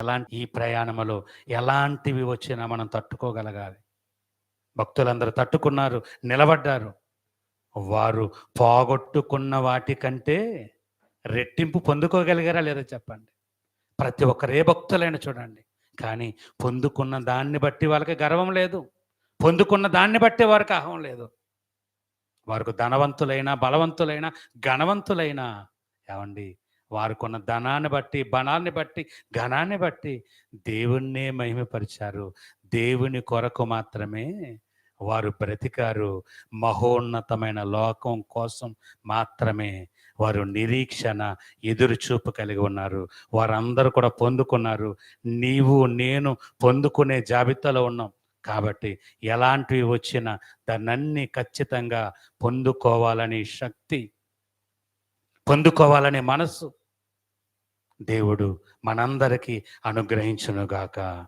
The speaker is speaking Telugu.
ఎలాంటి ఈ ప్రయాణములో ఎలాంటివి వచ్చినా మనం తట్టుకోగలగాలి. భక్తులందరూ తట్టుకున్నారు, నిలబడ్డారు. వారు పోగొట్టుకున్న వాటికంటే రెట్టింపు పొందుకోగలిగారా లేదా చెప్పండి? ప్రతి ఒక్కరు ఏ భక్తులైనా చూడండి. కానీ పొందుకున్న దాన్ని బట్టి వాళ్ళకి గర్వం లేదు. పొందుకున్న దాన్ని బట్టి వారికి అహం లేదు. వారికి ధనవంతులైనా, బలవంతులైనా, ఘనవంతులైనా ఏవండి వారికున్న ధనాన్ని బట్టి, బలాన్ని బట్టి, ఘనాన్ని బట్టి దేవుణ్ణే మహిమపరిచారు. దేవుని కొరకు మాత్రమే వారు బ్రతికారు. మహోన్నతమైన లోకం కోసం మాత్రమే వారు నిరీక్షణ, ఎదురుచూపు కలిగి ఉన్నారు. వారందరూ కూడా పొందుకున్నారు. నీవు, నేను పొందుకునే జాబితాలో ఉన్నాం. కాబట్టి ఎలాంటివి వచ్చినా దాన్నన్నీ ఖచ్చితంగా పొందుకోవాలనే శక్తి, పొందుకోవాలనే మనస్సు దేవుడు మనందరికీ అనుగ్రహించునుగాక.